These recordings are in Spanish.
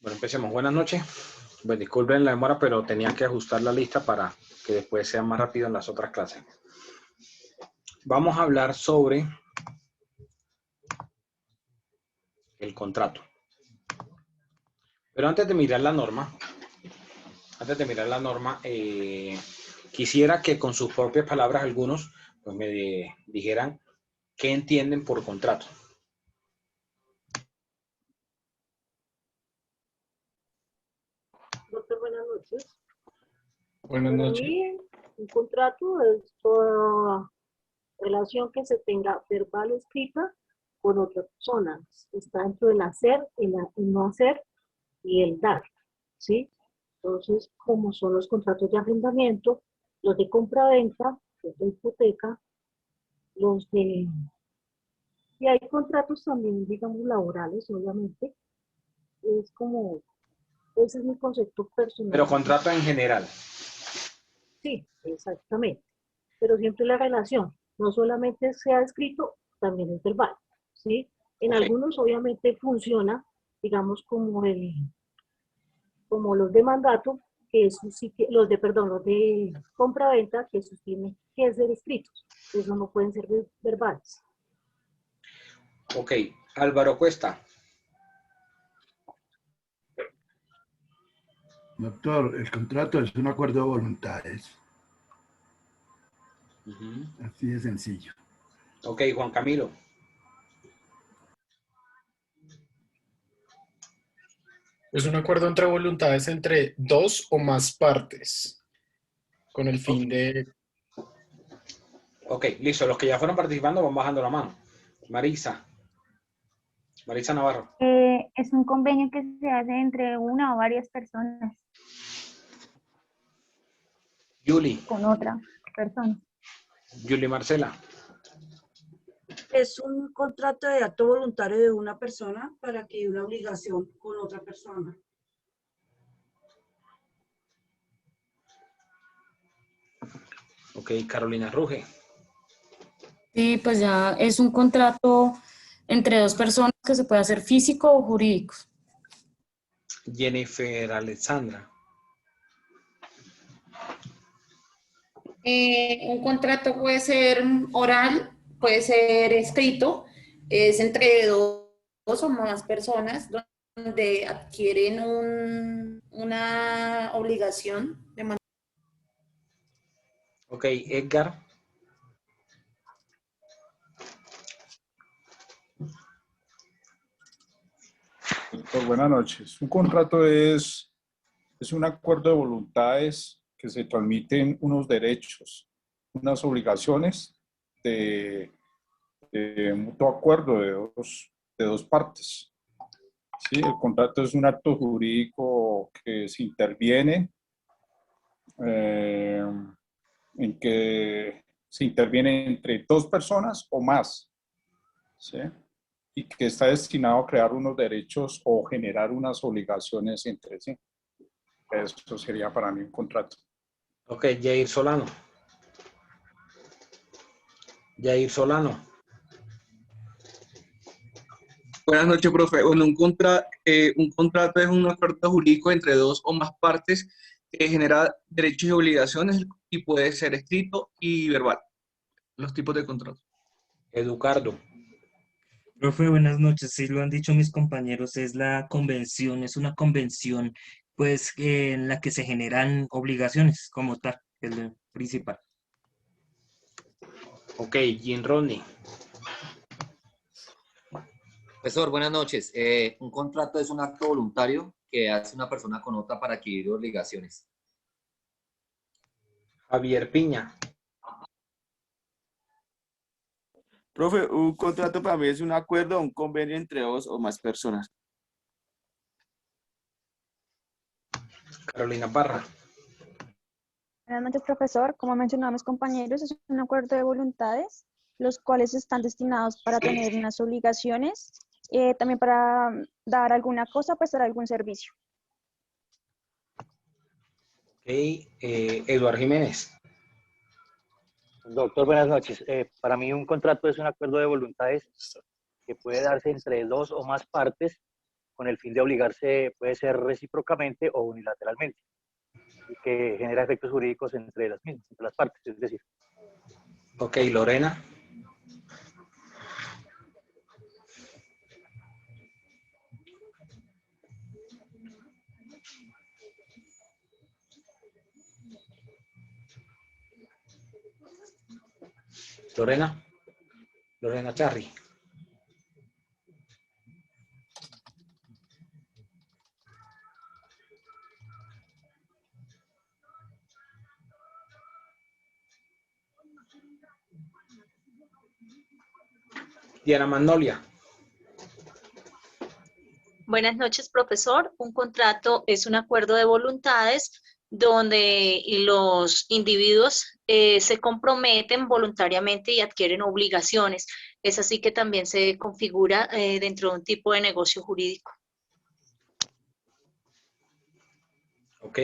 Bueno, empecemos. Buenas noches. Pues disculpen la demora, pero tenía que ajustar la lista para que después sea más rápido en las otras clases. Vamos a hablar sobre el contrato. Pero antes de mirar la norma, quisiera que con sus propias palabras algunos pues, me dijeran qué entienden por contrato. Doctor, buenas noches. Buenas Para noches. mí, un contrato es toda relación que se tenga verbal o escrita con otra persona. Está dentro del hacer, el no hacer y el dar, ¿sí? Entonces, como son los contratos de arrendamiento, los de compra-venta, los de hipoteca, los de... Y hay contratos también, digamos, laborales, obviamente. Es como, ese es mi concepto personal. Pero contrato en general. Sí, exactamente. Pero siempre la relación, no solamente sea escrito, también es verbal, ¿sí? En Ok. algunos obviamente funciona, digamos, como los de mandato, que eso sí que, los de compra-venta, que eso tiene que ser escritos, eso no pueden ser verbales. Ok. Álvaro Cuesta. Doctor, el contrato es un acuerdo de voluntades. Así de sencillo. Ok, Juan Camilo. Es un acuerdo entre voluntades entre dos o más partes, con el fin de... Ok, listo. Los que ya fueron participando van bajando la mano. Marisa. Marisa Navarro. Es un convenio que se hace entre una o varias personas Yuli. con otra persona. Yuli Marcela. Es un contrato de acto voluntario de una persona para adquirir una obligación con otra persona. Ok, Carolina Ruge. Sí, pues ya es un contrato entre dos personas que se puede hacer físico o jurídico. Jennifer Alexandra. Un contrato puede ser oral, puede ser escrito, es entre dos o más personas donde adquieren una obligación de manera. Ok, Edgar. Doctor, buenas noches. Un contrato es un acuerdo de voluntades que se transmiten unos derechos, unas obligaciones de mutuo acuerdo de dos partes. ¿Sí? El contrato es un acto jurídico que se interviene, en que se interviene entre dos personas o más, ¿sí? Y que está destinado a crear unos derechos o generar unas obligaciones entre sí. Eso sería para mí un contrato. Ok, Jair Solano. Jair Solano. Buenas noches, profe. Bueno, un contrato es un acuerdo jurídico entre dos o más partes que genera derechos y obligaciones y puede ser escrito y verbal. Los tipos de contrato. Educardo. Profe, buenas noches. Sí, lo han dicho mis compañeros, es la convención, es una convención, pues, en la que se generan obligaciones como tal, que es lo principal. Ok, Jim Rodney. Profesor, buenas noches. Un contrato es un acto voluntario que hace una persona con otra para adquirir obligaciones. Javier Piña. Profe, un contrato para mí es un acuerdo o un convenio entre dos o más personas. Carolina Parra. Buenas noches, profesor. Como mencionaban mis compañeros, es un acuerdo de voluntades, los cuales están destinados para tener unas obligaciones, también para dar alguna cosa, prestar algún servicio. Ok, Eduardo Jiménez. Doctor, buenas noches. Para mí un contrato es un acuerdo de voluntades que puede darse entre dos o más partes con el fin de obligarse, puede ser recíprocamente o unilateralmente, y que genera efectos jurídicos entre las mismas, entre las partes, es decir. Ok, Lorena. Lorena. Lorena Charri. Diana Magnolia. Buenas noches, profesor. Un contrato es un acuerdo de voluntades donde los individuos se comprometen voluntariamente y adquieren obligaciones. Es así que también se configura dentro de un tipo de negocio jurídico. Ok.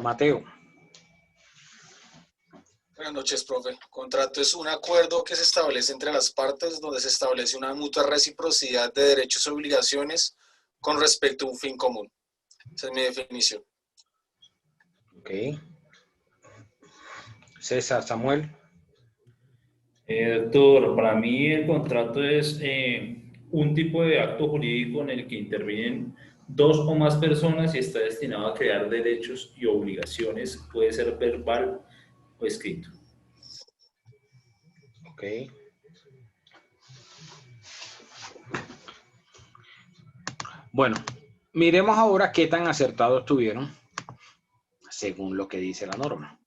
Mateo. Buenas noches, profe. Contrato es un acuerdo que se establece entre las partes donde se establece una mutua reciprocidad de derechos y obligaciones con respecto a un fin común. Esa es mi definición. Ok. César, Samuel. Doctor, para mí el contrato es un tipo de acto jurídico en el que intervienen dos o más personas y está destinado a crear derechos y obligaciones. Puede ser verbal o escrito. Ok. Bueno, miremos ahora qué tan acertados estuvieron según lo que dice la norma.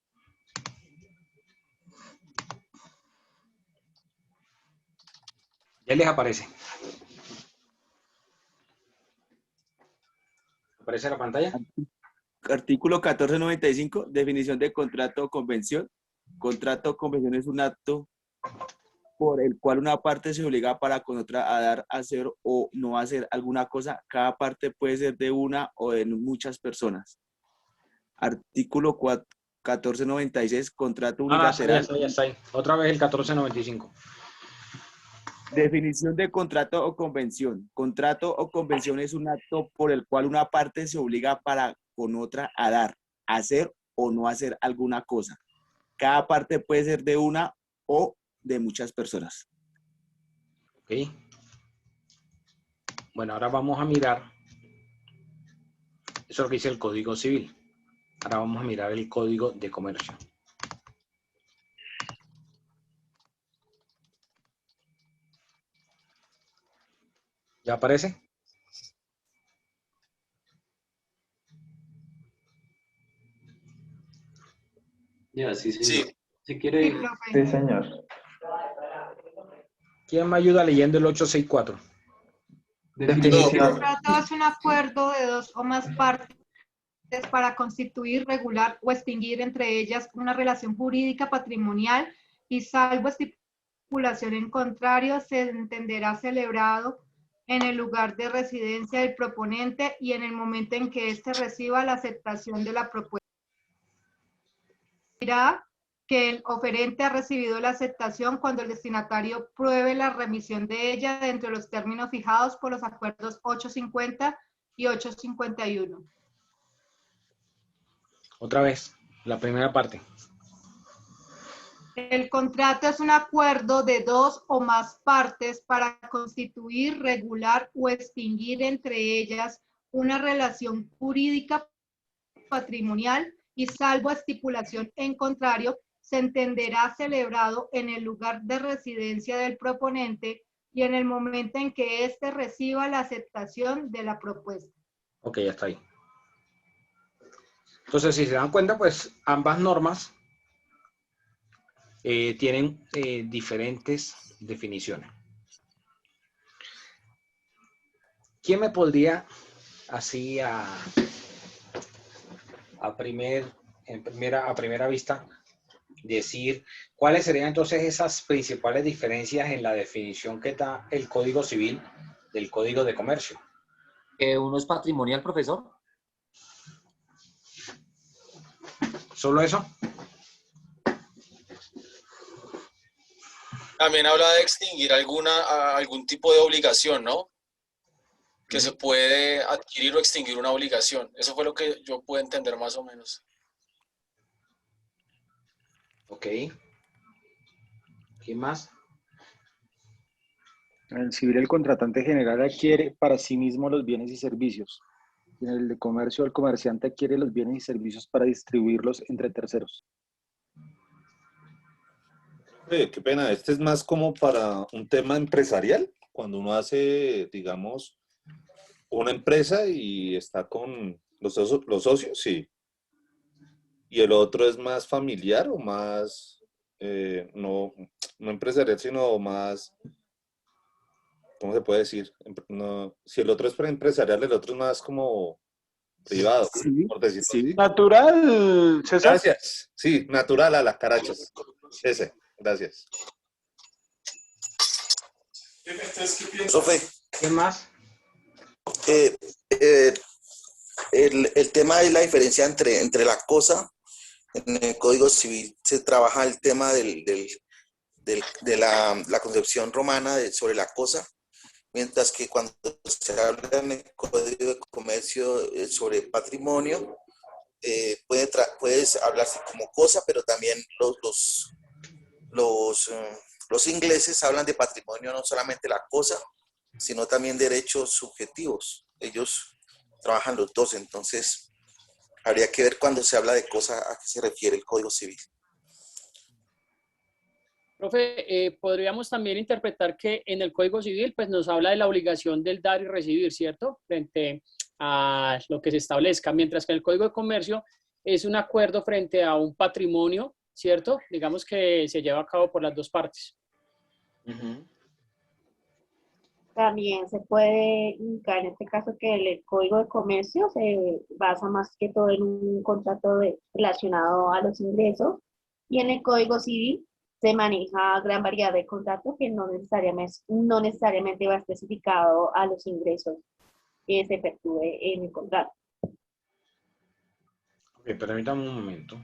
Ya les aparece. ¿Aparece en la pantalla? Artículo 1495, definición de contrato o convención. Contrato o convención es un acto por el cual una parte se obliga para con otra a dar, hacer o no hacer alguna cosa. Cada parte puede ser de una o de muchas personas. Artículo 1496, contrato unilateral. Ya está ahí. Otra vez el 1495. Definición de contrato o convención. Contrato o convención es un acto por el cual una parte se obliga para con otra a dar, hacer o no hacer alguna cosa. Cada parte puede ser de una o de muchas personas. Ok. Bueno, ahora vamos a mirar. Eso es lo que dice el Código Civil. Ahora vamos a mirar el Código de Comercio. ¿Ya aparece? Ya, sí, señor. Sí. Si quiere. Sí, señor. ¿Quién me ayuda leyendo el 864? Definición. El contrato es un acuerdo de dos o más partes para constituir, regular o extinguir entre ellas una relación jurídica patrimonial y salvo estipulación en contrario se entenderá celebrado en el lugar de residencia del proponente y en el momento en que éste reciba la aceptación de la propuesta. Dirá que el oferente ha recibido la aceptación cuando el destinatario pruebe la remisión de ella dentro de los términos fijados por los acuerdos 850 y 851. Otra vez, la primera parte. El contrato es un acuerdo de dos o más partes para constituir, regular o extinguir entre ellas una relación jurídica patrimonial y salvo estipulación en contrario, se entenderá celebrado en el lugar de residencia del proponente y en el momento en que éste reciba la aceptación de la propuesta. Ok, ya está ahí. Entonces, si se dan cuenta, pues ambas normas tienen diferentes definiciones. ¿Quién me podría, así a primera vista, decir cuáles serían entonces esas principales diferencias en la definición que da el Código Civil del Código de Comercio? ¿Uno es patrimonial, profesor? ¿Solo eso? También habla de extinguir algún tipo de obligación, ¿no? Que se puede adquirir o extinguir una obligación. Eso fue lo que yo pude entender más o menos. Ok. ¿Quién más? En el civil, el contratante general adquiere para sí mismo los bienes y servicios. Y en el de comercio, el comerciante adquiere los bienes y servicios para distribuirlos entre terceros. Qué pena, este es más como para un tema empresarial, cuando uno hace, digamos, una empresa y está con los socios, sí. Y el otro es más familiar o más, no empresarial, sino más, ¿cómo se puede decir? No, si el otro es empresarial, el otro es más como privado, Sí, por decirlo sí. así. Natural, César. Gracias. Sí, natural a las carachas. Ese, gracias. Profe, ¿Qué más? el tema es la diferencia entre la cosa. En el Código Civil se trabaja el tema de la concepción romana sobre la cosa, mientras que cuando se habla en el Código de Comercio sobre patrimonio, puedes hablarse como cosa, pero también los ingleses hablan de patrimonio no solamente la cosa, sino también derechos subjetivos. Ellos trabajan los dos, entonces habría que ver cuando se habla de cosa a qué se refiere el Código Civil. Profe, podríamos también interpretar que en el Código Civil pues, nos habla de la obligación del dar y recibir, ¿cierto? Frente a lo que se establezca, mientras que el Código de Comercio es un acuerdo frente a un patrimonio, ¿cierto? Digamos que se lleva a cabo por las dos partes. También se puede indicar en este caso que el Código de Comercio se basa más que todo en un contrato relacionado a los ingresos, y en el Código Civil se maneja gran variedad de contratos que no necesariamente va especificado a los ingresos que se efectúe en el contrato. Ok, permítame un momento.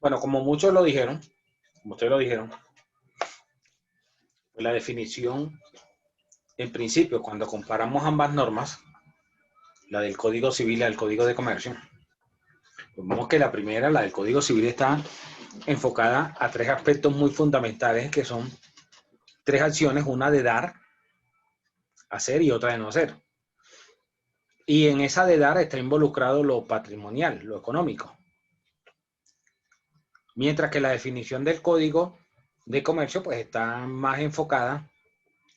Bueno, como muchos lo dijeron, como ustedes lo dijeron, la definición, en principio, cuando comparamos ambas normas, la del Código Civil y la del Código de Comercio, vemos que la primera, la del Código Civil, está enfocada a tres aspectos muy fundamentales, que son tres acciones, una de dar, hacer, y otra de no hacer. Y en esa de dar está involucrado lo patrimonial, lo económico. Mientras que la definición del Código de Comercio pues está más enfocada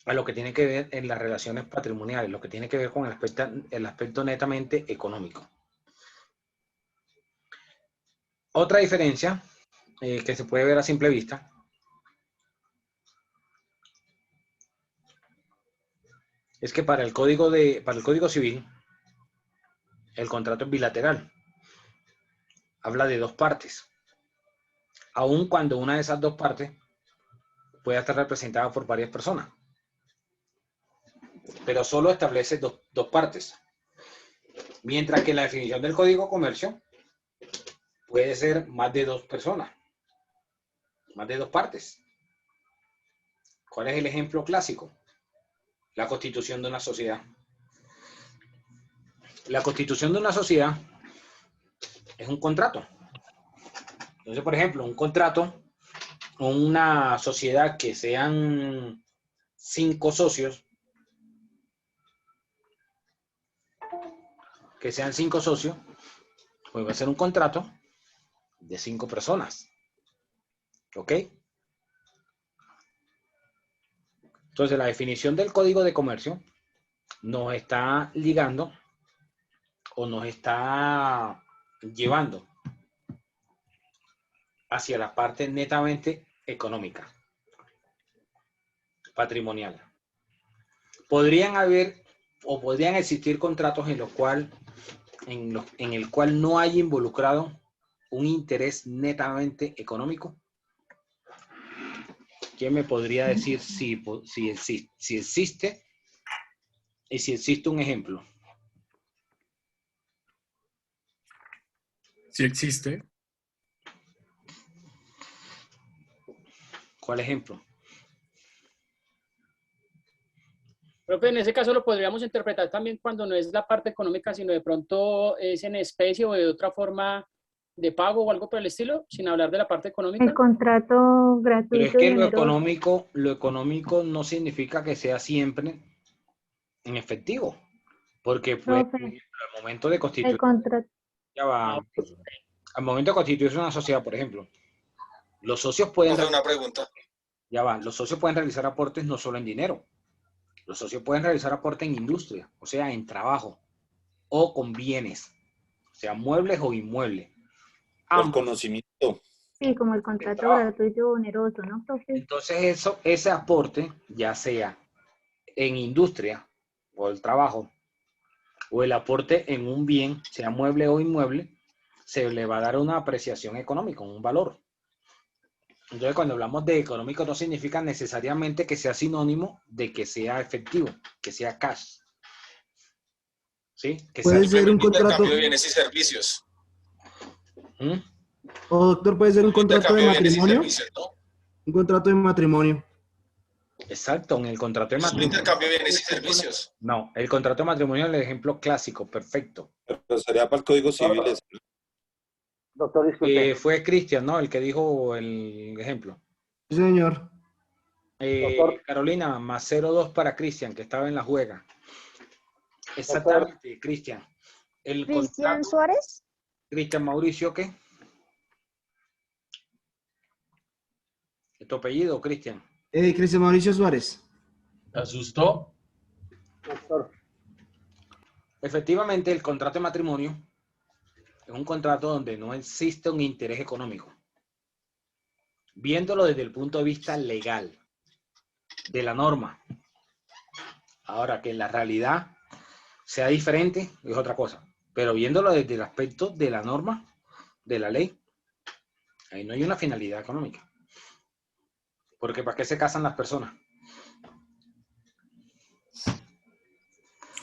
a lo que tiene que ver en las relaciones patrimoniales, lo que tiene que ver con el aspecto netamente económico. Otra diferencia que se puede ver a simple vista es que para el Código Civil el contrato es bilateral. Habla de dos partes. Aun cuando una de esas dos partes pueda estar representada por varias personas. Pero solo establece dos partes. Mientras que la definición del Código de Comercio puede ser más de dos personas, más de dos partes. ¿Cuál es el ejemplo clásico? La constitución de una sociedad. La constitución de una sociedad es un contrato. Entonces, por ejemplo, un contrato, una sociedad que sean 5 socios, pues va a ser un contrato de 5 personas. ¿Ok? Entonces, la definición del Código de Comercio nos está ligando o nos está llevando hacia la parte netamente económica, patrimonial. Podrían haber o podrían existir contratos en el cual no haya involucrado un interés netamente económico. ¿Quién me podría decir si existe y si existe un ejemplo? Sí existe. ¿Cuál ejemplo? Creo que en ese caso lo podríamos interpretar también cuando no es la parte económica, sino de pronto es en especie o de otra forma de pago o algo por el estilo, sin hablar de la parte económica. El contrato Pero es gratuito que y lo oneroso. económico no significa que sea siempre en efectivo, porque pues, Profe, al momento de el constituir, contrato. ya va, al momento de constituirse una sociedad, por ejemplo, los socios pueden Profe, una pregunta. los socios pueden realizar aportes no solo en dinero, los socios pueden realizar aportes en industria, o sea, en trabajo, o con bienes, sea muebles o inmuebles. Por conocimiento. Sí, como el contrato gratuito y oneroso, ¿no, profe? Entonces, ese aporte, ya sea en industria o el trabajo, o el aporte en un bien, sea mueble o inmueble, se le va a dar una apreciación económica, un valor. Entonces, cuando hablamos de económico, no significa necesariamente que sea sinónimo de que sea efectivo, que sea cash. ¿Sí? Que Puede ser un contrato. Intercambio de bienes y servicios. O doctor, puede ser un contrato de Intercambio de bienes y matrimonio. servicios, ¿no? Un contrato de matrimonio. Exacto, en el contrato de Es un matrimonio. intercambio de bienes y servicios. No, el contrato de matrimonio es el ejemplo clásico, perfecto. Pero sería para el Código Civil. Doctor, disculpe. Fue Cristian, ¿no? El que dijo el ejemplo. Sí, señor. Carolina, más 0,2 para Cristian, que estaba en la juega. Exactamente, Cristian. El ¿Cristian contrato- Suárez? Cristian Mauricio, ¿qué? ¿Es tu apellido, Cristian? Cristian Mauricio Suárez. ¿Te asustó? Efectivamente, el contrato de matrimonio es un contrato donde no existe un interés económico. Viéndolo desde el punto de vista legal, de la norma. Ahora, que en la realidad sea diferente es otra cosa. Pero viéndolo desde el aspecto de la norma, de la ley, ahí no hay una finalidad económica. Porque ¿para qué se casan las personas?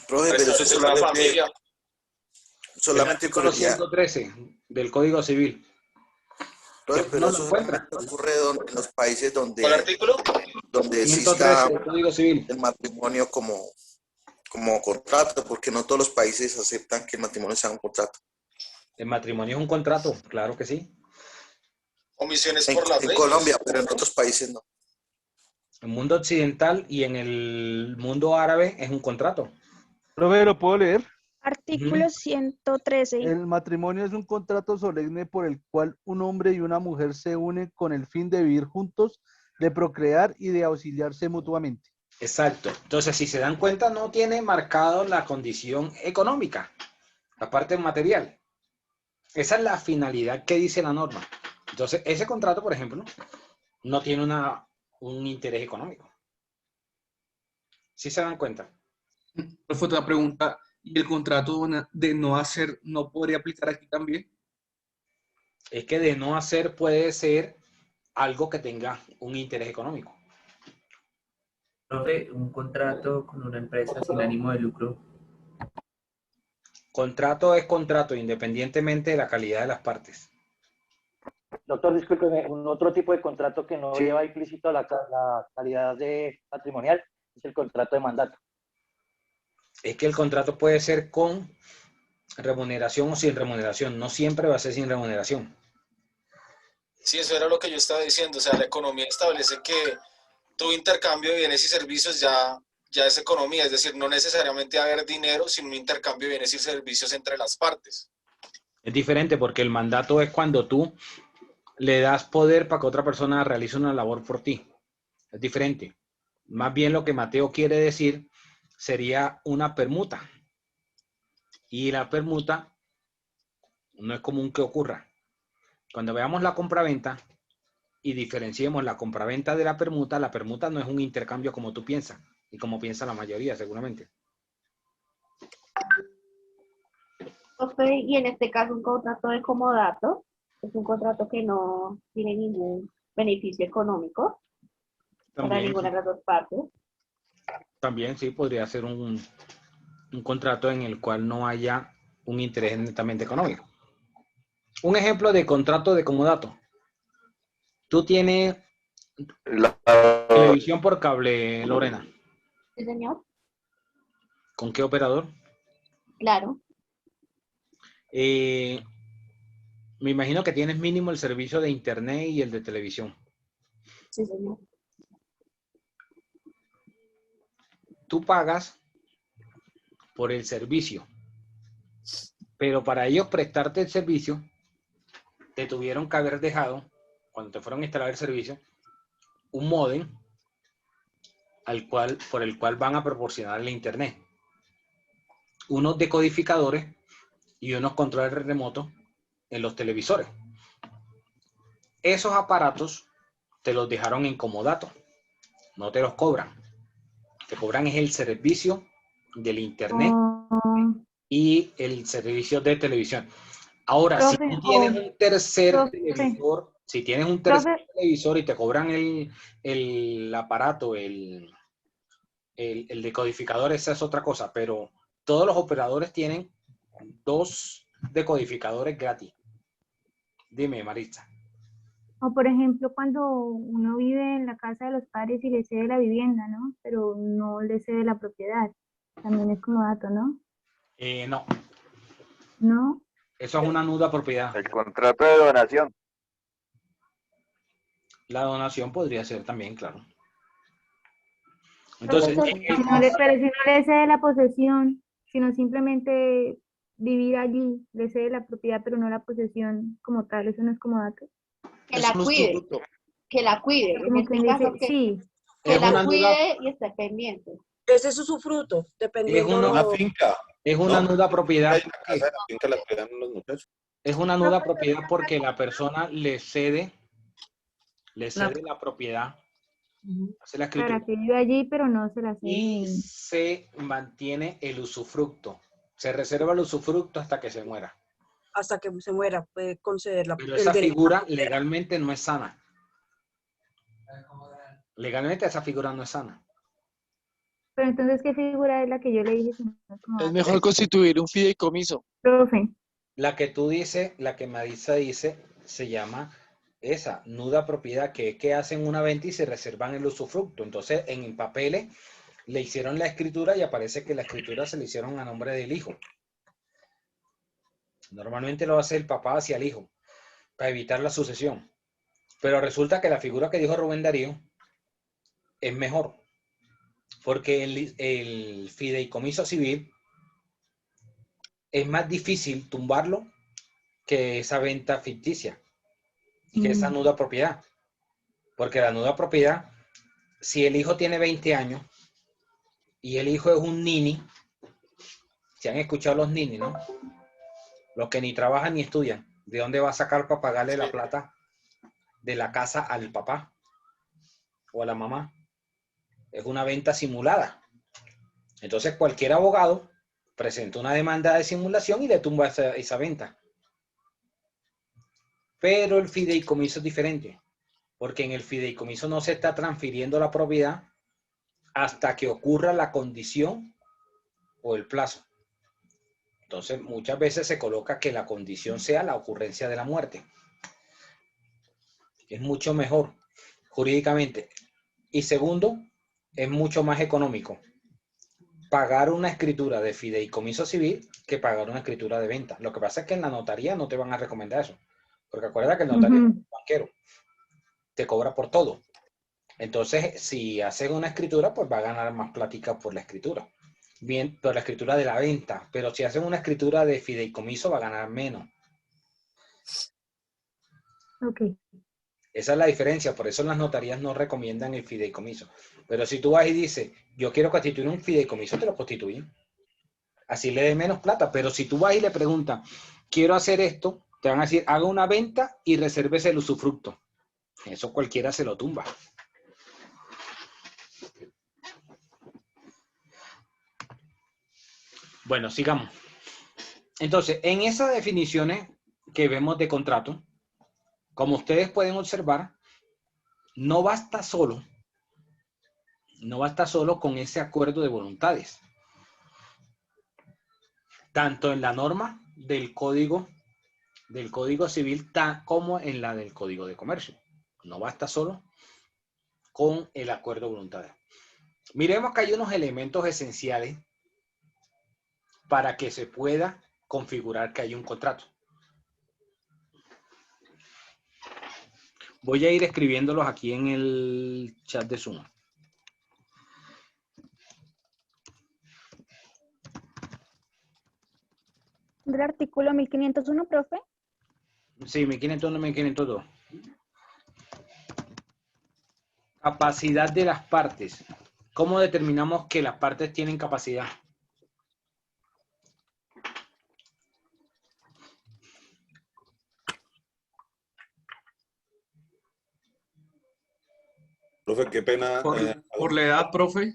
Profe, pero eso Es una familia. solamente El artículo 113 del Código Civil. Profe, pero no lo eso encuentra. solamente ocurre en los países donde, ¿Cuál artículo? donde 113 exista del Código Civil. el matrimonio como contrato, porque no todos los países aceptan que el matrimonio sea un contrato. El matrimonio es un contrato, claro que sí. Omisiones En, por las en leyes. Colombia, pero en otros países no. En el mundo occidental y en el mundo árabe es un contrato. Profe, ¿lo puedo leer? Artículo 113. El matrimonio es un contrato solemne por el cual un hombre y una mujer se unen con el fin de vivir juntos, de procrear y de auxiliarse mutuamente. Exacto. Entonces, si se dan cuenta, no tiene marcado la condición económica, la parte material. Esa es la finalidad que dice la norma. Entonces, ese contrato, por ejemplo, no tiene un interés económico. ¿Sí se dan cuenta? Profe, otra pregunta. ¿Y el contrato de no hacer no podría aplicar aquí también? Es que de no hacer puede ser algo que tenga un interés económico. Profe, un contrato con una empresa sin ánimo de lucro. Contrato es contrato, independientemente de la calidad de las partes. Doctor, discúlpeme, un otro tipo de contrato que no lleva implícito la calidad de patrimonial es el contrato de mandato. Es que el contrato puede ser con remuneración o sin remuneración. No siempre va a ser sin remuneración. Sí, eso era lo que yo estaba diciendo. O sea, la economía establece que todo intercambio de bienes y servicios ya es economía. Es decir, no necesariamente va a haber dinero, sino un intercambio de bienes y servicios entre las partes. Es diferente porque el mandato es cuando tú le das poder para que otra persona realice una labor por ti. Es diferente. Más bien lo que Mateo quiere decir sería una permuta. Y la permuta no es común que ocurra. Cuando veamos la compraventa y diferenciemos la compraventa de la permuta no es un intercambio como tú piensas y como piensa la mayoría seguramente. Profe, y en este caso un contrato de comodato es un contrato que no tiene ningún beneficio económico para También, ninguna de las dos partes. también sí podría ser un contrato en el cual no haya un interés netamente económico. Un ejemplo de contrato de comodato. Tú tienes televisión por cable, Lorena. Sí, señor. ¿Con qué operador? Claro. Me imagino que tienes mínimo el servicio de internet y el de televisión. Sí, señor. Tú pagas por el servicio, pero para ellos prestarte el servicio, te tuvieron que haber dejado, cuando te fueron a instalar el servicio, un módem por el cual van a proporcionar el internet. Unos decodificadores y unos controles remotos en los televisores. Esos aparatos te los dejaron en comodato, no te los cobran. Te cobran es el servicio del internet y el servicio de televisión. Ahora, si tú tienes un tercer televisor, si tienes un tercer televisor y te cobran el aparato, el decodificador, esa es otra cosa, pero todos los operadores tienen 2 decodificadores gratis. Dime, Maritza. O por ejemplo, cuando uno vive en la casa de los padres y le cede la vivienda, ¿no? Pero no le cede la propiedad. También es comodato, ¿no? No. ¿No? Eso es una nuda propiedad. El contrato de donación. La donación podría ser también, claro. Entonces, pero si no le cede la posesión, sino simplemente vivir allí, le cede la propiedad, pero no la posesión como tal, eso no es comodato. Que la cuide. Que la cuide. En Como este quien caso, dice, sí. que la cuide y esté pendiente. Ese es usufruto, dependiendo. Es una finca. Es una nuda propiedad. La casa de la finca la cuidan los muchachos. Es una nuda propiedad porque la persona le cede la propiedad, hace la escritura, Para que vive allí, pero no se la cede. y se mantiene el usufructo. Se reserva el usufructo hasta que se muera. Hasta que se muera, puede conceder la Pero esa figura legalmente no es sana. Legalmente esa figura no es sana. Pero entonces, ¿qué figura es la que yo le dije? Es mejor constituir un fideicomiso. Profe. La que tú dices, la que Marisa dice, se llama esa, nuda propiedad, que hacen una venta y se reservan el usufructo. Entonces, en papeles le hicieron la escritura y aparece que la escritura se le hicieron a nombre del hijo. Normalmente lo hace el papá hacia el hijo, para evitar la sucesión. Pero resulta que la figura que dijo Rubén Darío es mejor, porque el fideicomiso civil es más difícil tumbarlo que esa venta ficticia, que esa nuda propiedad. Porque la nuda propiedad, si el hijo tiene 20 años y el hijo es un nini, si han escuchado los nini, ¿no? Los que ni trabajan ni estudian, ¿de dónde va a sacar para pagarle la plata de la casa al papá o a la mamá? Es una venta simulada. Entonces cualquier abogado presenta una demanda de simulación y le tumba esa venta. Pero el fideicomiso es diferente, porque en el fideicomiso no se está transfiriendo la propiedad hasta que ocurra la condición o el plazo. Entonces, muchas veces se coloca que la condición sea la ocurrencia de la muerte. Es mucho mejor jurídicamente. Y segundo, es mucho más económico. pagar una escritura de fideicomiso civil que pagar una escritura de venta. Lo que pasa es que en la notaría no te van a recomendar eso, porque acuérdate que el notario es un banquero, te cobra por todo. Entonces, si hacen una escritura, pues va a ganar más plática por la escritura. Bien, por la escritura de la venta, pero si hacen una escritura de fideicomiso va a ganar menos. Ok. Esa es la diferencia, por eso las notarías no recomiendan el fideicomiso. Pero si tú vas y dices, yo quiero constituir un fideicomiso, te lo constituyen. Así le dé menos plata, pero si tú vas y le preguntas, quiero hacer esto, te van a decir, haga una venta y resérvese el usufructo. Eso cualquiera se lo tumba. Bueno, sigamos. Entonces, en esas definiciones que vemos de contrato, como ustedes pueden observar, no basta solo con ese acuerdo de voluntades. Tanto en la norma del Código Civil como en la del Código de Comercio. No basta solo con el acuerdo de voluntades. Miremos que hay unos elementos esenciales para que se pueda configurar que hay un contrato. Voy a ir escribiéndolos aquí en el chat de Zoom. ¿Del artículo 1501, profe? Sí, 1501, 1502. Capacidad de las partes. ¿Cómo determinamos que las partes tienen capacidad? Profe, qué pena. Por la edad, profe.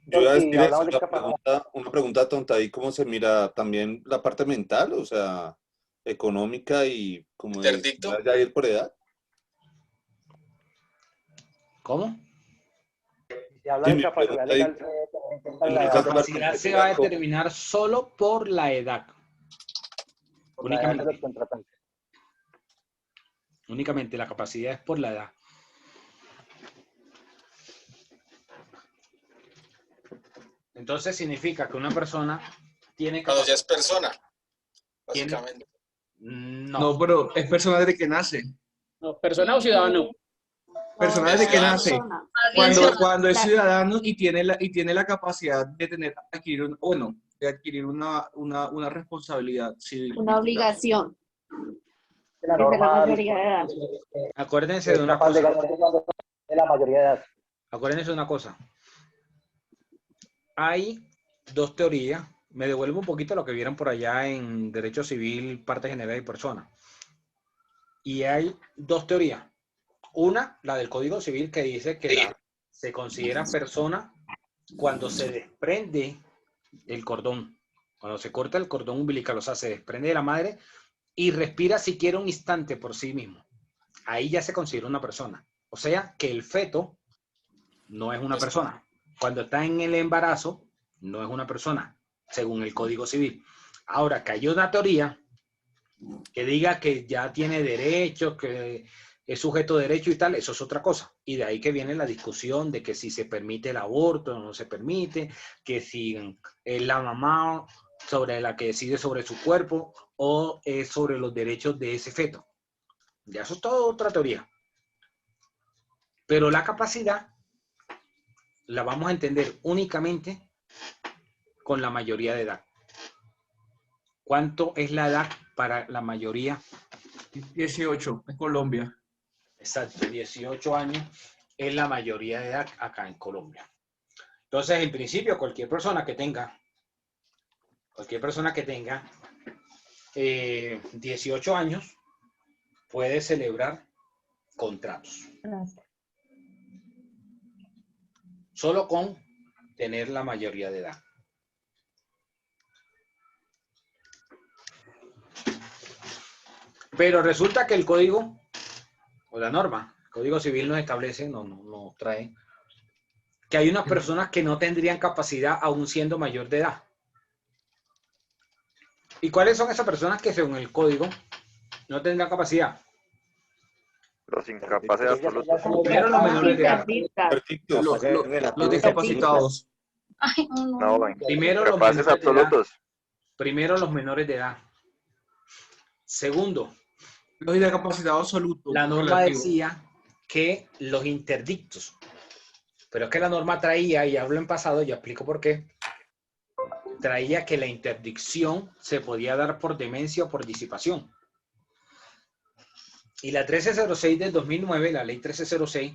Yo iba a Sí, decir hablamos eso, de una pregunta tonta ahí, ¿cómo se mira también la parte mental, o sea, económica y como ¿Interdicto? ya ir por edad? ¿Cómo? Si habla Sí, de mi capacidad pregunta legal, La capacidad se va a determinar solo por la edad. por la edad de los Únicamente. contratantes. Únicamente la capacidad es por la edad. Entonces significa que una persona tiene Cuando ya capacidad. es persona, básicamente. No, pero es persona desde que nace. No, persona o ciudadano. Persona desde que nace. Persona. Cuando es ciudadano y tiene la capacidad de adquirir una responsabilidad civil. Una obligación. La Desde la norma mayoría de edad. Acuérdense de es una capaz de cosa. ganar de la mayoría de edad. Acuérdense de una cosa. Hay dos teorías. Me devuelvo un poquito a lo que vieron por allá en Derecho Civil, Parte General y Persona. Y hay dos teorías. Una, la del Código Civil, que dice que se considera persona cuando se desprende el cordón. Cuando se corta el cordón umbilical, o sea, se desprende de la madre y respira siquiera un instante por sí mismo. Ahí ya se considera una persona. O sea, que el feto no es una persona. Cuando está en el embarazo, no es una persona, según el Código Civil. Ahora, que hay una teoría que diga que ya tiene derechos, que es sujeto de derecho y tal, eso es otra cosa. Y de ahí que viene la discusión de que si se permite el aborto o no se permite, que si es la mamá sobre la que decide sobre su cuerpo o es sobre los derechos de ese feto. Ya eso es toda otra teoría. Pero la capacidad la vamos a entender únicamente con la mayoría de edad. ¿Cuánto es la edad para la mayoría? 18 en Colombia. Exacto, 18 años es la mayoría de edad acá en Colombia. Entonces, en principio, cualquier persona que tenga 18 años puede celebrar contratos. Solo con tener la mayoría de edad. Pero resulta que el código o la norma, el Código Civil nos establece, nos trae, que hay unas personas que no tendrían capacidad aún siendo mayor de edad. ¿Y cuáles son esas personas que según el código no tendrán capacidad? Los incapaces absolutos. Primero los menores de edad. Los discapacitados. Ay, no, no. No, Primero los capaces menores de edad. absolutos. Primero los menores de edad. Segundo, Los discapacitados absolutos. la norma relativo. decía que los interdictos, pero es que la norma traía, y hablo en pasado, y explico por qué, traía que la interdicción se podía dar por demencia o por disipación. Y la 1306 del 2009, la ley 1306,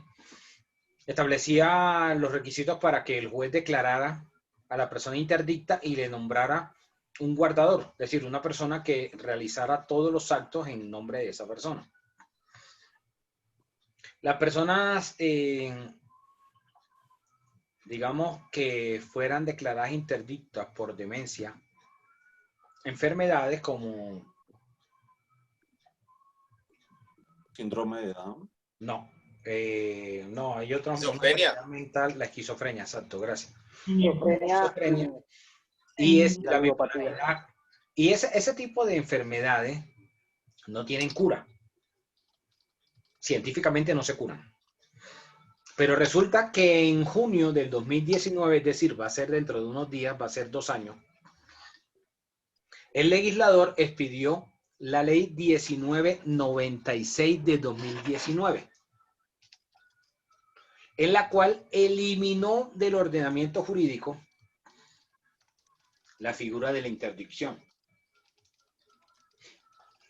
establecía los requisitos para que el juez declarara a la persona interdicta y le nombrara un guardador, es decir, una persona que realizara todos los actos en nombre de esa persona. Las personas, digamos, que fueran declaradas interdictas por demencia, enfermedades como... Síndrome de Down. No, no, hay otra Esquizofrenia. enfermedad mental, la esquizofrenia, exacto, gracias. Esquizofrenia. Y es La la ludopatía. bipolaridad. Y ese tipo de enfermedades no tienen cura. Científicamente no se curan. Pero resulta que en junio del 2019, es decir, va a ser dentro de unos días, va a ser 2 años, el legislador expidió la ley 1996 de 2019, en la cual eliminó del ordenamiento jurídico la figura de la interdicción.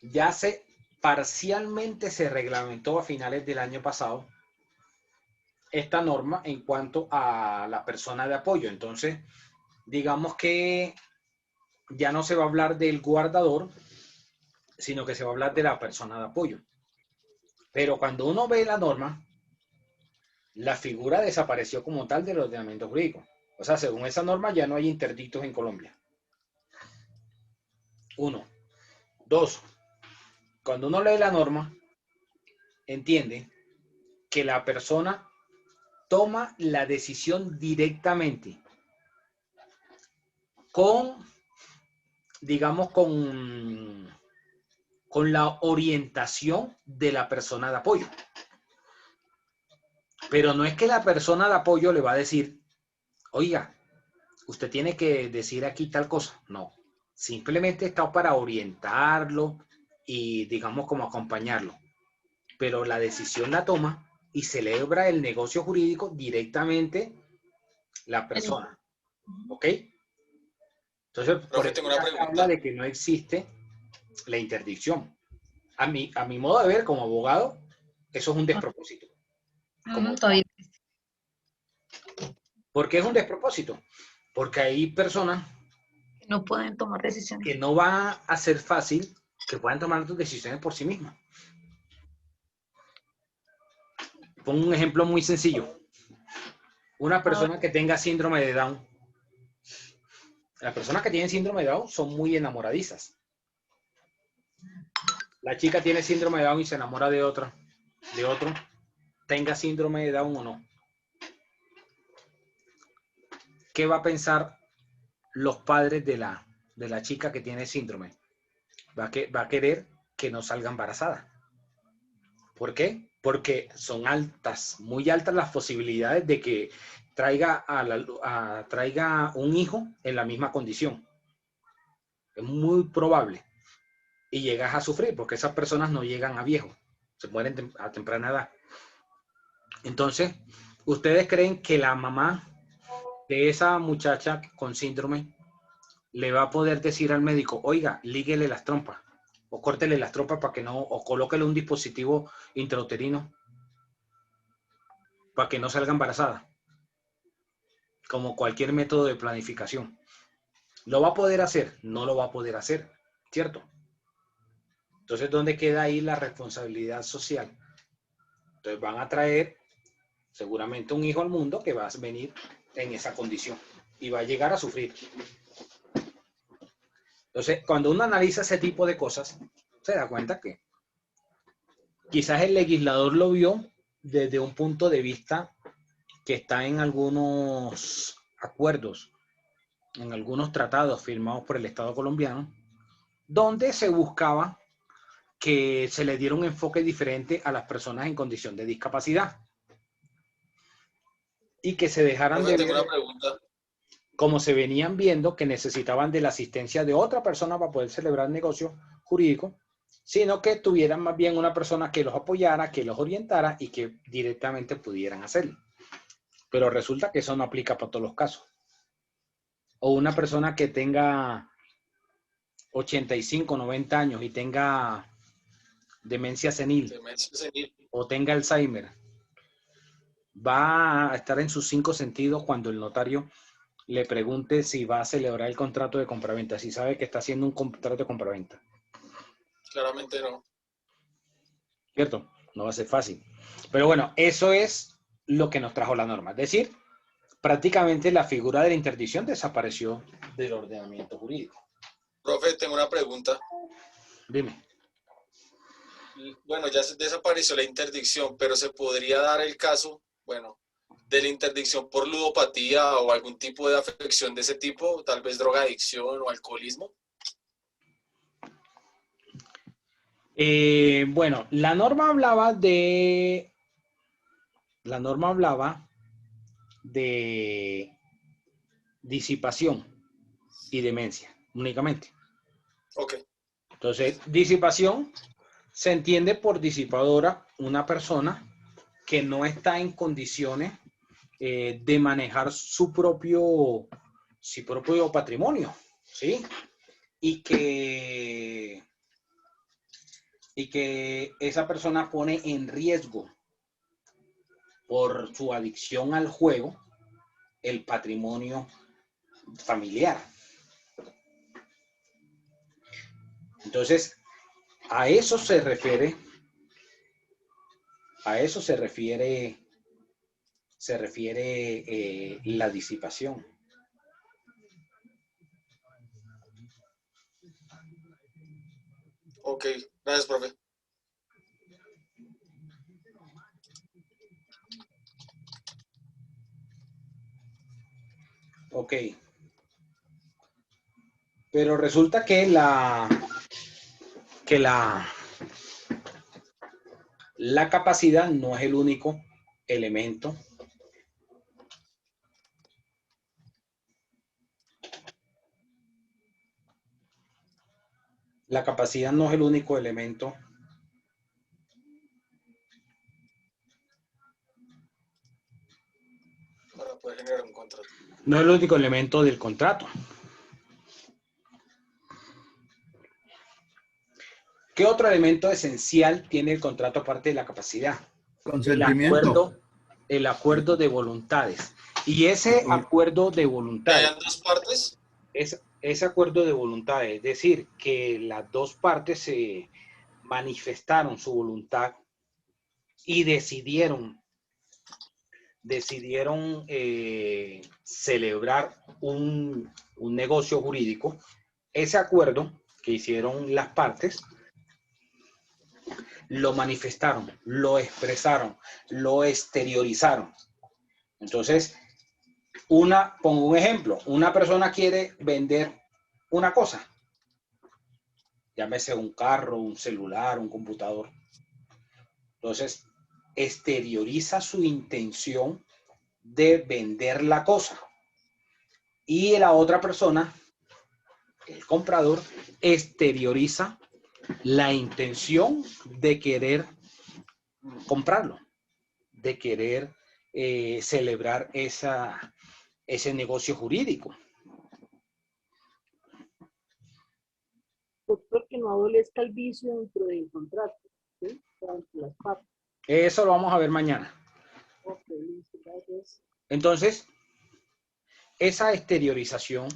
Ya parcialmente se reglamentó a finales del año pasado esta norma en cuanto a la persona de apoyo. Entonces, digamos que ya no se va a hablar del guardador, sino que se va a hablar de la persona de apoyo. Pero cuando uno ve la norma, la figura desapareció como tal del ordenamiento jurídico. O sea, según esa norma ya no hay interdictos en Colombia. 1. 2. Cuando uno lee la norma, entiende que la persona toma la decisión directamente con, digamos, con la orientación de la persona de apoyo. Pero no es que la persona de apoyo le va a decir, oiga, usted tiene que decir aquí tal cosa. No, simplemente está para orientarlo y, digamos, como acompañarlo. Pero la decisión la toma y celebra el negocio jurídico directamente la persona. ¿Ok? Entonces, por eso tengo una se habla de que no existe la interdicción. A mi modo de ver, como abogado, eso es un despropósito. ¿Por qué es un despropósito? Porque hay personas No pueden tomar decisiones. que no va a ser fácil que puedan tomar sus decisiones por sí mismas. Pongo un ejemplo muy sencillo. Una persona que tenga síndrome de Down. Las personas que tienen síndrome de Down son muy enamoradizas. La chica tiene síndrome de Down y se enamora de otro, tenga síndrome de Down o no. ¿Qué va a pensar los padres de la chica que tiene síndrome? Va a querer que no salga embarazada. ¿Por qué? Porque son altas, muy altas las posibilidades de que traiga un hijo en la misma condición. Es muy probable. Y llegas a sufrir, porque esas personas no llegan a viejo, se mueren a temprana edad. Entonces, ¿ustedes creen que la mamá de esa muchacha con síndrome le va a poder decir al médico, oiga, líguele las trompas, o córtele las trompas para que no, o colóquele un dispositivo intrauterino para que no salga embarazada? Como cualquier método de planificación. ¿Lo va a poder hacer? No lo va a poder hacer, ¿cierto? Entonces, ¿dónde queda ahí la responsabilidad social? Entonces van a traer seguramente un hijo al mundo que va a venir en esa condición y va a llegar a sufrir. Entonces, cuando uno analiza ese tipo de cosas, se da cuenta que quizás el legislador lo vio desde un punto de vista que está en algunos acuerdos, en algunos tratados firmados por el Estado colombiano, donde se buscaba que se le diera un enfoque diferente a las personas en condición de discapacidad y que se dejaran de Tengo ver. una pregunta. como se venían viendo que necesitaban de la asistencia de otra persona para poder celebrar negocio jurídico, sino que tuvieran más bien una persona que los apoyara, que los orientara y que directamente pudieran hacerlo. Pero resulta que eso no aplica para todos los casos. O una persona que tenga 85, 90 años y tenga demencia senil o tenga Alzheimer, va a estar en sus 5 sentidos cuando el notario le pregunte si va a celebrar el contrato de compraventa, si sabe que está haciendo un contrato de compraventa. Claramente no. ¿Cierto? No va a ser fácil. Pero bueno, eso es lo que nos trajo la norma. Es decir, prácticamente la figura de la interdicción desapareció del ordenamiento jurídico. Profe, tengo una pregunta. Dime. Bueno, ya desapareció la interdicción, pero se podría dar el caso, bueno, de la interdicción por ludopatía o algún tipo de afección de ese tipo, tal vez drogadicción o alcoholismo. Bueno, la norma hablaba de disipación y demencia únicamente. Ok. Entonces, disipación se entiende por disipadora una persona que no está en condiciones de manejar su propio patrimonio, ¿sí? Y que esa persona pone en riesgo por su adicción al juego el patrimonio familiar. Entonces, a eso se refiere la disipación. Ok, gracias, profe. Ok. Pero resulta que la capacidad no es el único elemento Para poder generar un contrato. no es el único elemento del contrato. ¿Qué otro elemento esencial tiene el contrato aparte de la capacidad? Consentimiento. El acuerdo de voluntades. Y ese acuerdo de voluntades. ¿Hayan dos partes? Ese acuerdo de voluntades, es decir, que las dos partes se manifestaron su voluntad y decidieron celebrar un negocio jurídico. Ese acuerdo que hicieron las partes lo manifestaron, lo expresaron, lo exteriorizaron. Entonces, pongo un ejemplo, una persona quiere vender una cosa, llámese un carro, un celular, un computador. Entonces, exterioriza su intención de vender la cosa. Y la otra persona, el comprador, exterioriza la intención de querer comprarlo, de querer celebrar ese negocio jurídico. Doctor, que no adolezca el vicio dentro del contrato, ¿sí? Entre las partes. Eso lo vamos a ver mañana. Ok, listo, gracias. Entonces, esa exteriorización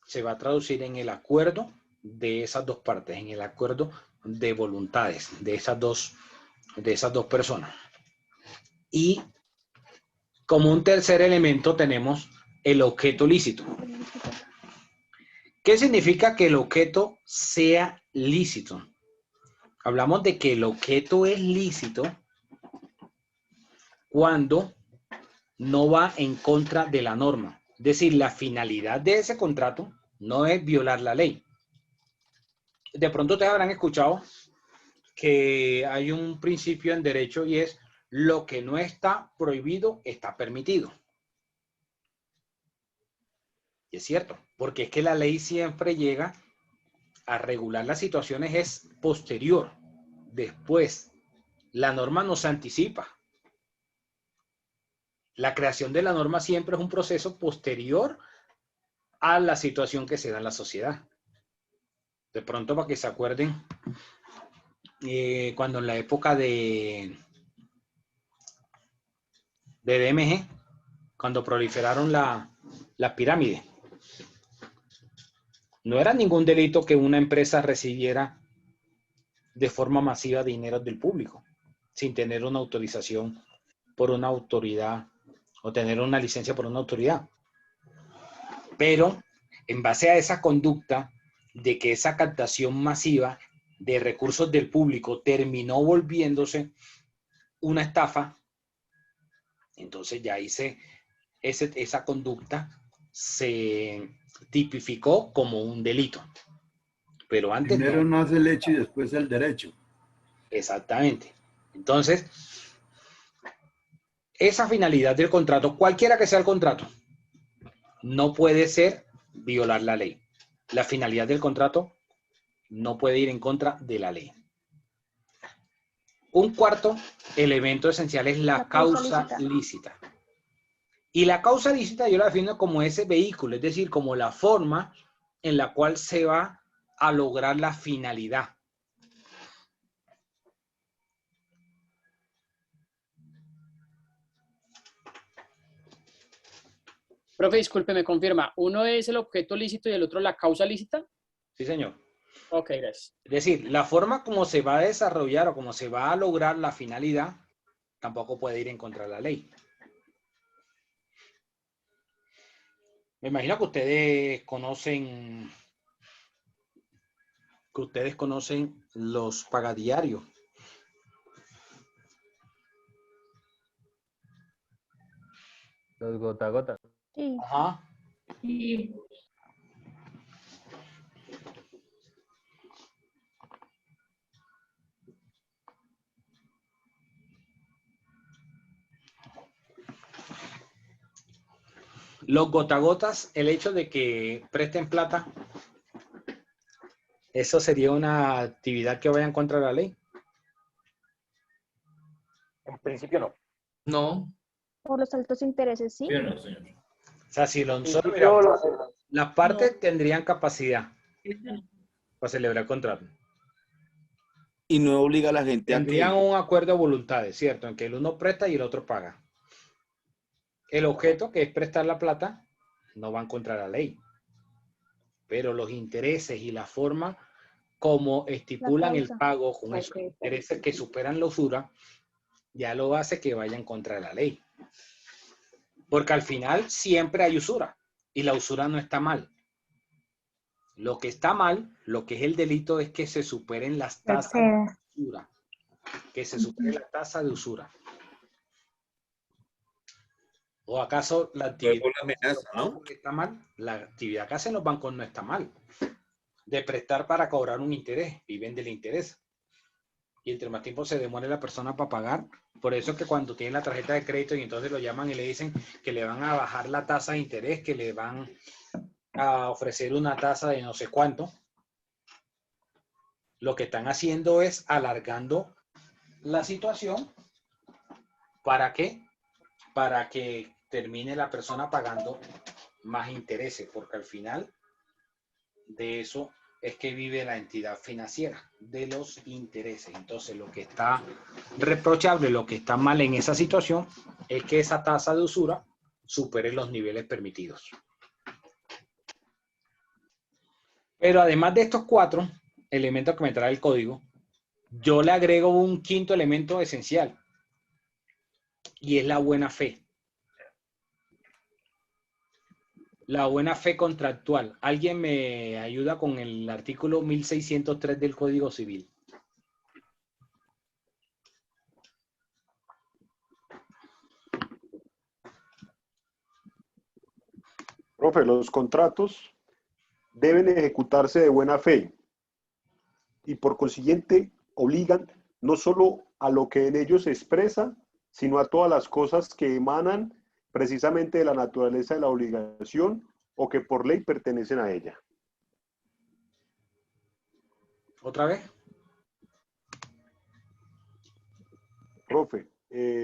se va a traducir en el acuerdo de esas dos partes, en el acuerdo de voluntades de esas dos personas. Y como un tercer elemento tenemos el objeto lícito. ¿Qué significa que el objeto sea lícito? Hablamos de que el objeto es lícito cuando no va en contra de la norma. Es decir, la finalidad de ese contrato no es violar la ley. De pronto ustedes habrán escuchado que hay un principio en derecho y es lo que no está prohibido está permitido. Y es cierto, porque es que la ley siempre llega a regular las situaciones, es posterior. Después, la norma no se anticipa. La creación de la norma siempre es un proceso posterior a la situación que se da en la sociedad. De pronto, para que se acuerden, cuando en la época de DMG, cuando proliferaron la pirámide, no era ningún delito que una empresa recibiera de forma masiva dinero del público, sin tener una autorización por una autoridad o tener una licencia por una autoridad. Pero en base a esa conducta de que esa captación masiva de recursos del público terminó volviéndose una estafa, entonces ya esa conducta se tipificó como un delito. Pero antes primero nace el hecho y después el derecho. Exactamente. Entonces, esa finalidad del contrato, cualquiera que sea el contrato, no puede ser violar la ley. La finalidad del contrato no puede ir en contra de la ley. Un cuarto elemento esencial es la causa lícita. Y la causa lícita yo la defino como ese vehículo, es decir, como la forma en la cual se va a lograr la finalidad. Profe, disculpe, me confirma. ¿Uno es el objeto lícito y el otro la causa lícita? Sí, señor. Ok, gracias. Es decir, la forma como se va a desarrollar o como se va a lograr la finalidad tampoco puede ir en contra de la ley. Me imagino que ustedes conocen los pagadiarios. Los gota a gota. Sí. Ajá. Y Los gotagotas, el hecho de que presten plata, ¿eso sería una actividad que vaya en contra de la ley? En principio no. No. Por los altos intereses, ¿sí? Yo no, señor. O sea, si nosotros, Yo mira, lo- las partes tendrían capacidad para celebrar el contrato. Y no obliga a la gente a Tendrían que... un acuerdo de voluntades, ¿cierto? En que el uno presta y el otro paga. El objeto, que es prestar la plata, no va en contra de la ley. Pero los intereses y la forma como estipulan el causa. pago con esos intereses que superan la usura, ya lo hace que vaya en contra de la ley. Porque al final siempre hay usura y la usura no está mal. Lo que está mal, lo que es el delito, es que se superen las tasas de usura. Que se supere la tasa de usura. ¿O acaso la actividad está mal? La actividad que hacen los bancos no está mal. De prestar para cobrar un interés, viven del interés. Y entre más tiempo se demore la persona para pagar, por eso es que cuando tienen la tarjeta de crédito y entonces lo llaman y le dicen que le van a bajar la tasa de interés, que le van a ofrecer una tasa de no sé cuánto, lo que están haciendo es alargando la situación. ¿Para qué? Para que termine la persona pagando más intereses, porque al final de eso es que vive la entidad financiera, de los intereses. Entonces, lo que está reprochable, lo que está mal en esa situación, es que esa tasa de usura supere los niveles permitidos. Pero además de estos 4 elementos que me trae el código, yo le agrego un quinto elemento esencial, y es la buena fe. La buena fe contractual. ¿Alguien me ayuda con el artículo 1603 del Código Civil? Profe, los contratos deben ejecutarse de buena fe y por consiguiente obligan no solo a lo que en ellos se expresa, sino a todas las cosas que emanan precisamente de la naturaleza de la obligación o que por ley pertenecen a ella. ¿Otra vez? Profe,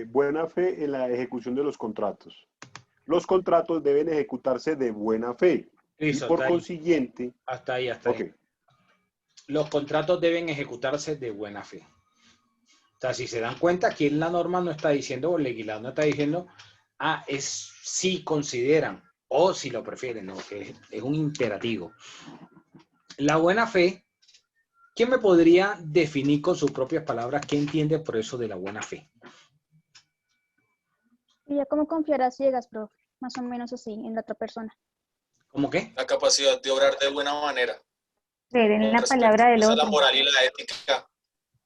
buena fe en la ejecución de los contratos. Los contratos deben ejecutarse de buena fe. Listo, y por hasta ahí. consiguiente... Hasta ahí. Los contratos deben ejecutarse de buena fe. O sea, si se dan cuenta, aquí en la norma no está diciendo, o el legislador no está diciendo, es si consideran o si lo prefieren, no, que es un imperativo. La buena fe, ¿quién me podría definir con sus propias palabras qué entiende por eso de la buena fe? Sería como confiar a ciegas, profe, más o menos así, en la otra persona. ¿Cómo qué? La capacidad de obrar de buena manera. Creer en la Respecto palabra del a la otro. moral y la ética.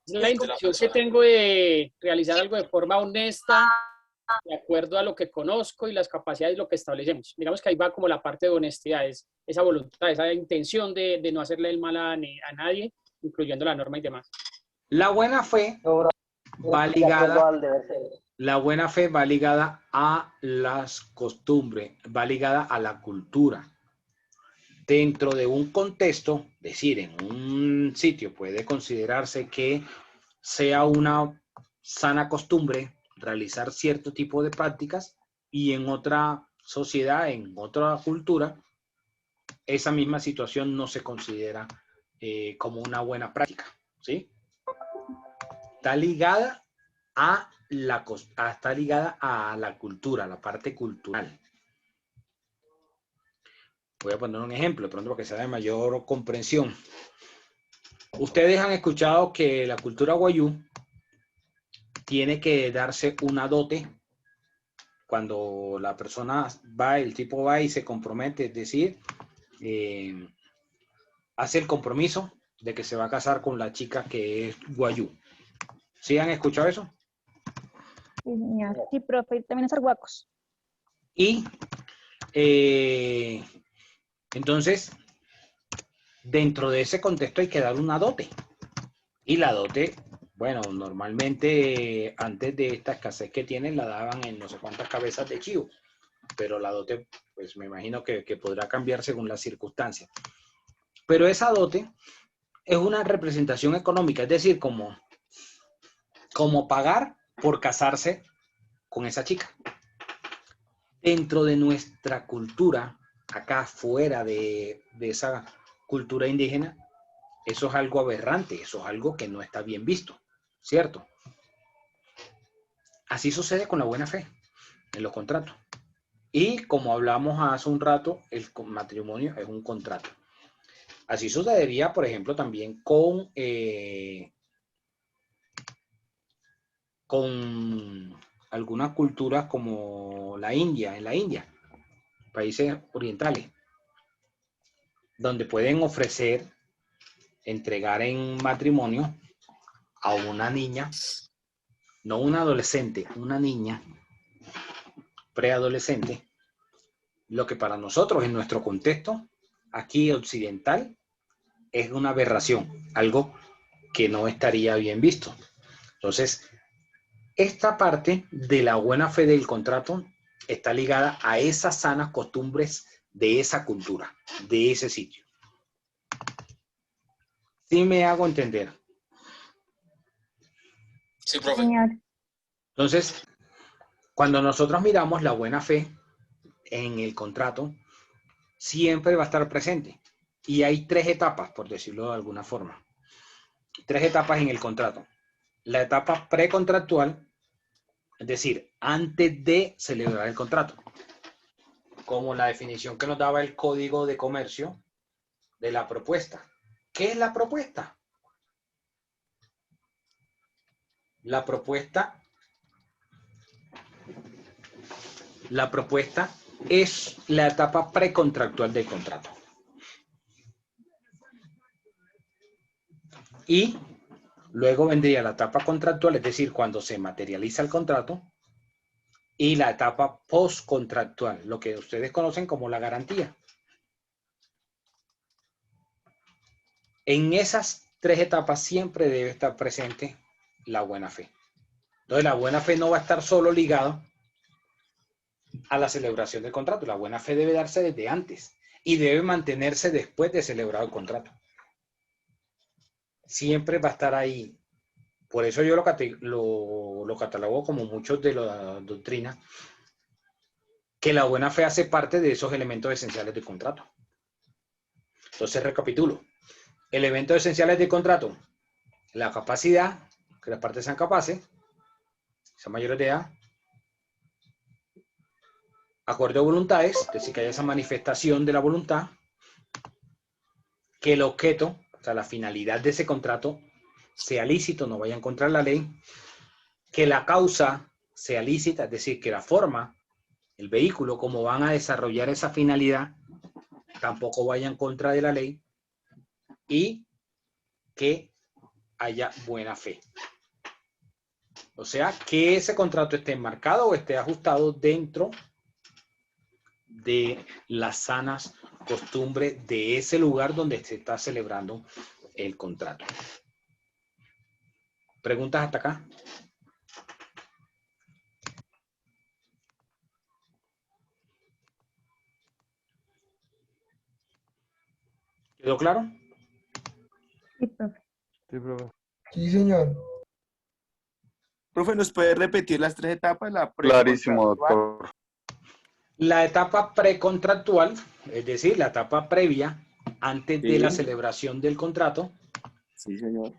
La intención que tengo de realizar algo de forma honesta, de acuerdo a lo que conozco y las capacidades, lo que establecemos. Digamos que ahí va como la parte de honestidad, es esa voluntad, esa intención de no hacerle el mal a nadie, incluyendo la norma y demás. La buena fe va ligada a las costumbres, va ligada a la cultura. Dentro de un contexto, es decir, en un sitio puede considerarse que sea una sana costumbre realizar cierto tipo de prácticas y en otra sociedad, en otra cultura, esa misma situación no se considera como una buena práctica, ¿sí? Está ligada a la cultura, a la parte cultural. Voy a poner un ejemplo, de pronto para que sea de mayor comprensión. Ustedes han escuchado que la cultura wayuu tiene que darse una dote cuando la persona va, el tipo va y se compromete, es decir, hace el compromiso de que se va a casar con la chica que es wayuu. ¿Sí han escuchado eso? Sí, señor. Sí, profe, también es arhuacos. Y entonces, dentro de ese contexto hay que dar una dote. Y la dote, bueno, normalmente antes de esta escasez que tienen la daban en no sé cuántas cabezas de chivo. Pero la dote, pues me imagino que podrá cambiar según las circunstancias. Pero esa dote es una representación económica, es decir, como pagar por casarse con esa chica. Dentro de nuestra cultura, acá fuera de esa cultura indígena, eso es algo aberrante, eso es algo que no está bien visto, ¿cierto? Así sucede con la buena fe en los contratos. Y como hablamos hace un rato, el matrimonio es un contrato. Así sucedería, por ejemplo, también con algunas culturas como la India, en la India, países orientales, donde pueden ofrecer, entregar en matrimonio a una niña, no una adolescente, una niña preadolescente, lo que para nosotros en nuestro contexto aquí occidental es una aberración, algo que no estaría bien visto. Entonces, esta parte de la buena fe del contrato está ligada a esas sanas costumbres de esa cultura, de ese sitio. ¿Sí me hago entender? Sí, profe. Señor. Entonces, cuando nosotros miramos la buena fe en el contrato, siempre va a estar presente. Y hay 3 etapas, por decirlo de alguna forma. 3 etapas en el contrato. La etapa precontractual, es decir, antes de celebrar el contrato, como la definición que nos daba el Código de Comercio de la propuesta. ¿Qué es la propuesta? La propuesta es la etapa precontractual del contrato. Y luego vendría la etapa contractual, es decir, cuando se materializa el contrato, y la etapa postcontractual, lo que ustedes conocen como la garantía. En esas 3 etapas siempre debe estar presente la buena fe. Entonces, la buena fe no va a estar solo ligada a la celebración del contrato. La buena fe debe darse desde antes. y debe mantenerse después de celebrado el contrato. Siempre va a estar ahí. Por eso yo lo catalogo como muchos de la doctrina, que la buena fe hace parte de esos elementos esenciales del contrato. Entonces recapitulo. Elementos esenciales del contrato: la capacidad, que las partes sean capaces, sean mayores de edad. Acuerdo de voluntades, es decir, que haya esa manifestación de la voluntad. Que el objeto, o sea, la finalidad de ese contrato, sea lícito, no vaya en contra de la ley. Que la causa sea lícita, es decir, que la forma, el vehículo, como van a desarrollar esa finalidad, tampoco vaya en contra de la ley. Y que haya buena fe. O sea, que ese contrato esté enmarcado o esté ajustado dentro de las sanas costumbres de ese lugar donde se está celebrando el contrato. ¿Preguntas hasta acá? ¿Quedó claro? Sí, profe. Sí, profe. Sí, señor. Profe, ¿nos puede repetir las 3 etapas? La Clarísimo, precontractual. doctor. La etapa precontractual, es decir, la etapa previa antes de la celebración del contrato. Sí, señor.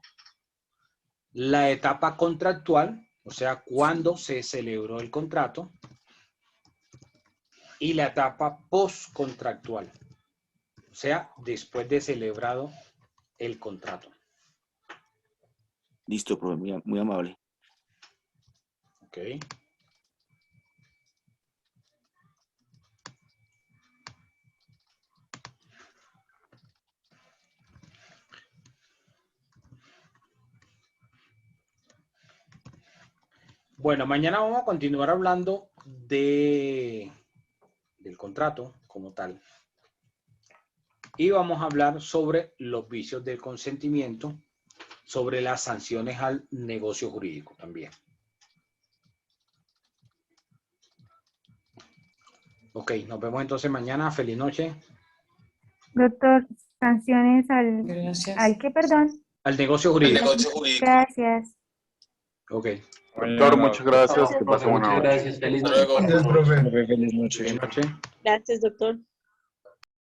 La etapa contractual, o sea, cuando se celebró el contrato. Y la etapa postcontractual, o sea, después de celebrado el contrato. Listo, profe, muy amable. Ok. Bueno, mañana vamos a continuar hablando del contrato como tal. Y vamos a hablar sobre los vicios del consentimiento, sobre las sanciones al negocio jurídico también. Ok, nos vemos entonces mañana. Feliz noche. Doctor, sanciones ¿al qué, perdón? Al negocio jurídico. Gracias. Ok. Doctor, muchas gracias. Que pase buena Muchas noche. gracias. Feliz noche. Gracias, profe. Feliz noche. Feliz noche. Gracias, doctor.